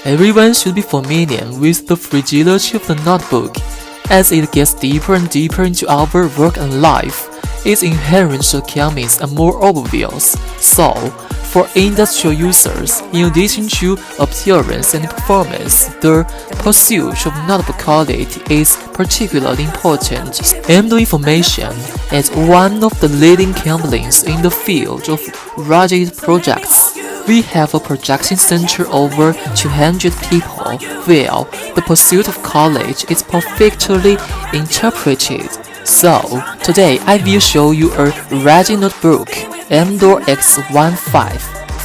Everyone should be familiar with the fragility of the notebook. As it gets deeper and deeper into our work and life, its inherent shortcomings are more obvious. So, for industrial users, in addition to appearance and performance, the pursuit of notebook quality is particularly important. Emdoor Information is one of the leading companies in the field of rugged projects. We have a production center over 200 people, where the pursuit of quality is perfectly interpreted. So, today I will show you a rugged notebook, Emdoor X15.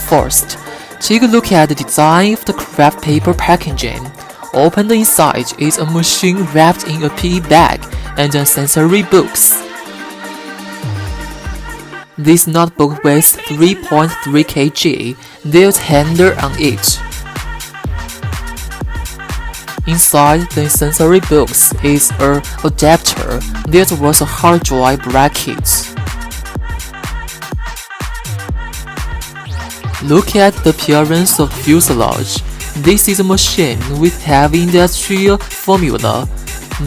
First, take a look at the design of the craft paper packaging. Open the inside is a machine wrapped in a PE bag and a sensory box. This notebook weighs 3.3 kg. There's a handle on it. Inside the sensory box is an adapter. There was a hard drive bracket. Look at the appearance of the fuselage. This is a machine with heavy industrial formula.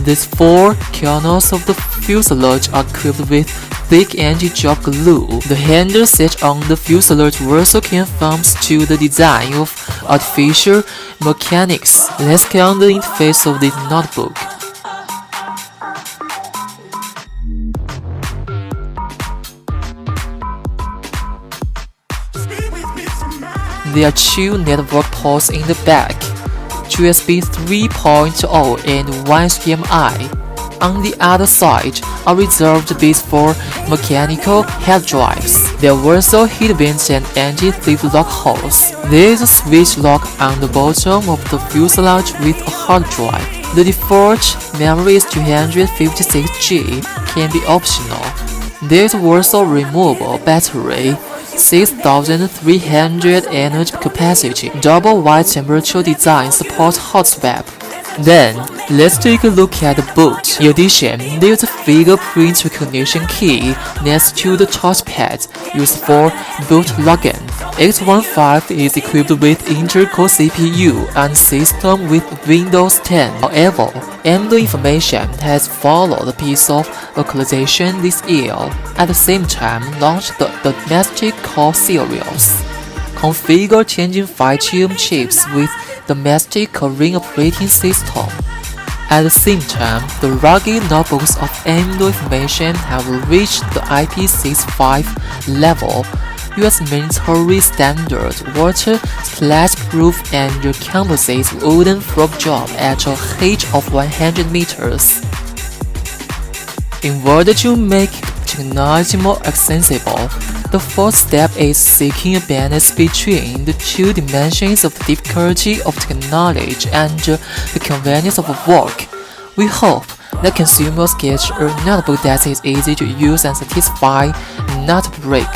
These four corners of the fuselage are equipped with thick anti-drop glue. The handle set on the fuselage also conforms to the design of artificial mechanics. Let's count the interface of this notebook. There are two network ports in the back, USB 3.0 and one HDMI. On the other side are reserved bits for mechanical hard drives. There were also heat vents and anti-theft lock holes. There is a switch lock on the bottom of the fuselage with a hard drive. The default memory is 256GB, can be optional. There is also a removable battery, 6,300 energy capacity, double wide temperature design supports hot swap. Then, let's take a look at the boot. In addition, there's a fingerprint recognition key next to the touchpad used for boot login. X15 is equipped with Intel-Core CPU and system with Windows 10. However, Emdoor Information has followed a piece of localization this year. At the same time, launched the domestic core series. Configure changing 5 chips with domestic Korean operating system. At the same time, the rugged notebooks of Emdoor Information have reached the IP65 level, US military standard, water splash-proof and composite wooden frog job at a height of 100 meters. In order to make technology more accessible, the fourth step is seeking a balance between the two dimensions of the difficulty of technology and the convenience of work. We hope that consumers get a notebook that is easy to use and satisfy, not break.